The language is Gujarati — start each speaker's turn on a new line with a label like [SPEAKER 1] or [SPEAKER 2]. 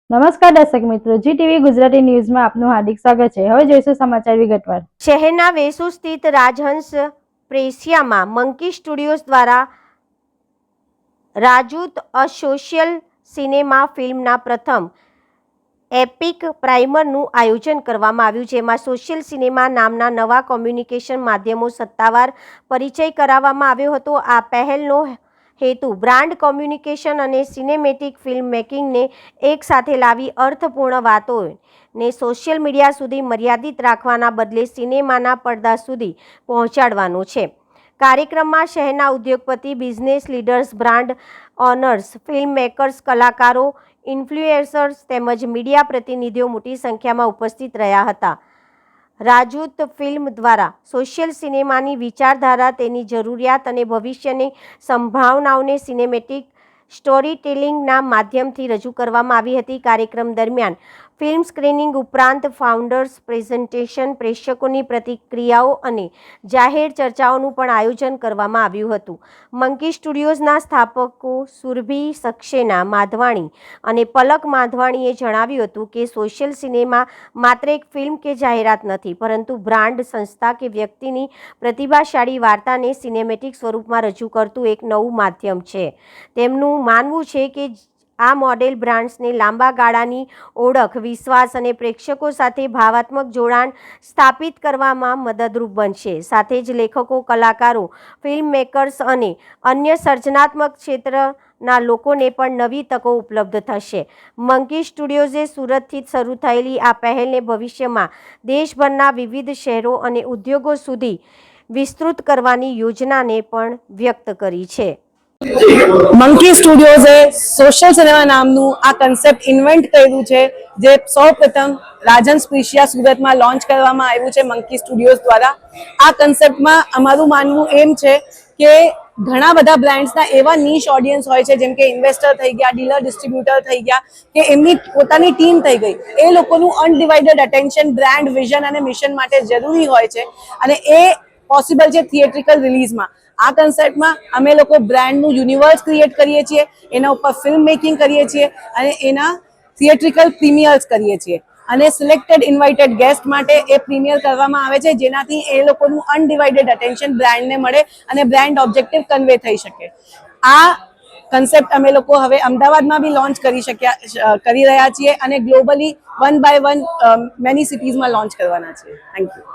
[SPEAKER 1] નમસ્કાર દર્શક મિત્રો, જીટીવી ગુજરાતી ન્યૂઝમાં આપનું હાર્દિક સ્વાગત છે। હવે જોઈશું સમાચાર વિગતવાર।
[SPEAKER 2] શહેરના વેસુ સ્થિત રાજહંસ પ્રેસિયામાં મંકી સ્ટુડિયોઝ દ્વારા રાજૂત અ સોશિયલ સિનેમા ફિલ્મના પ્રથમ એપિક પ્રાઇમરનું આયોજન કરવામાં આવ્યું, જેમાં સોશિયલ સિનેમા નામના નવા કોમ્યુનિકેશન માધ્યમો સત્તાવાર પરિચય કરાવવામાં આવ્યો હતો। આ પહેલનો હેતુ બ્રાન્ડ કોમ્યુનિકેશન અને સિનેમેટિક ફિલ્મ મેકિંગને એક સાથે લાવી અર્થપૂર્ણ વાતોને સોશિયલ મીડિયા સુધી મર્યાદિત રાખવાના બદલે સિનેમાના પડદા સુધી પહોંચાડવાનો છે। કાર્યક્રમમાં શહેરના ઉદ્યોગપતિ, business leaders, brand owners, film makers, કલાકારો, ઇન્ફ્લુએન્સર્સ તેમજ મીડિયા પ્રતિનિધિઓ મોટી સંખ્યામાં ઉપસ્થિત રહ્યા હતા। રાજૂત ફિલ્મ દ્વારા સોશિયલ સિનેમાની વિચારધારા, તેની જરૂરિયાત અને ભવિષ્યની સંભાવનાઓને સિનેમેટિક સ્ટોરીટેલિંગના માધ્યમથી રજૂ કરવામાં આવી હતી। કાર્યક્રમ દરમિયાન ફિલ્મ સ્ક્રીનિંગ ઉપરાંત ફાઉન્ડર્સ પ્રેઝન્ટેશન, પ્રેક્ષકોની પ્રતિક્રિયાઓ અને જાહેર ચર્ચાઓનું પણ આયોજન કરવામાં આવ્યું હતું। મંકી સ્ટુડિયોઝના સ્થાપકો સુરભી સક્સેના માધવાણી અને પલક માધવાણીએ જણાવ્યું હતું કે સોશિયલ સિનેમા માત્ર એક ફિલ્મ કે જાહેરાત નથી, પરંતુ બ્રાન્ડ, સંસ્થા કે વ્યક્તિની પ્રતિભાશાળી વાર્તાને સિનેમેટિક સ્વરૂપમાં રજૂ કરતું એક નવું માધ્યમ છે। તેમનું માનવું છે કે આ મોડેલ બ્રાન્ડ્સને લાંબા ગાળાની ઓળખ, વિશ્વાસ અને પ્રેક્ષકો સાથે ભાવનાત્મક જોડાણ સ્થાપિત કરવામાં મદદરૂપ બનશે। સાથે જ લેખકો, કલાકારો, ફિલ્મ મેકર્સ અને અન્ય સર્જનાત્મક ક્ષેત્રના લોકોને પણ નવી તકો ઉપલબ્ધ થશે। મંકી સ્ટુડિયોઝે સુરતથી શરૂ થયેલી આ પહેલને ભવિષ્યમાં દેશભરના વિવિધ શહેરો અને ઉદ્યોગો સુધી વિસ્તૃત કરવાની યોજનાને પણ વ્યક્ત કરી છે।
[SPEAKER 3] મંકી સ્ટુડિયોઝે સોશિયલ સિનેમા નામનું આ કન્સેપ્ટ ઇન્વેન્ટ કર્યું છે, જે સૌપ્રથમ રાજહંસ પ્રેસિયા સુરતમાં લોન્ચ કરવામાં આવ્યું છે મંકી સ્ટુડિયોઝ દ્વારા। આ કન્સેપ્ટમાં અમારું માનવું એમ છે કે ઘણા બધા બ્રાન્ડ્સના એવા નીશ ઓડિયન્સ હોય છે, જેમ કે ઇન્વેસ્ટર થઈ ગયા, ડીલર ડિસ્ટ્રીબ્યુટર થઈ ગયા, કે એમની પોતાની ટીમ થઈ ગઈ, એ લોકોનું અનડિવાઇડેડ અટેન્શન બ્રાન્ડ વિઝન અને મિશન માટે જરૂરી હોય છે, અને એ પોસિબલ છે થિયેટ્રિકલ રિલીઝમાં। આ કન્સેપ્ટમાં અમે લોકો બ્રાન્ડનું યુનિવર્સ ક્રિએટ કરીએ છીએ, એના ઉપર ફિલ્મ મેકિંગ કરીએ છીએ અને એના થિયેટ્રિકલ પ્રીમિયર્સ કરીએ છીએ, અને સિલેક્ટેડ ઇન્વાઇટેડ ગેસ્ટ માટે એ પ્રીમિયર કરવામાં આવે છે, જેનાથી એ લોકોનું અનડિવાઇડેડ અટેન્શન બ્રાન્ડને મળે અને બ્રાન્ડ ઓબ્જેક્ટિવ કન્વે થઈ શકે। આ કન્સેપ્ટ અમે લોકો હવે અમદાવાદમાં બી લોન્ચ કરી રહ્યા છીએ અને ગ્લોબલી 1 by 1 મેની સિટીઝમાં લોન્ચ કરવાના છીએ। Thank you.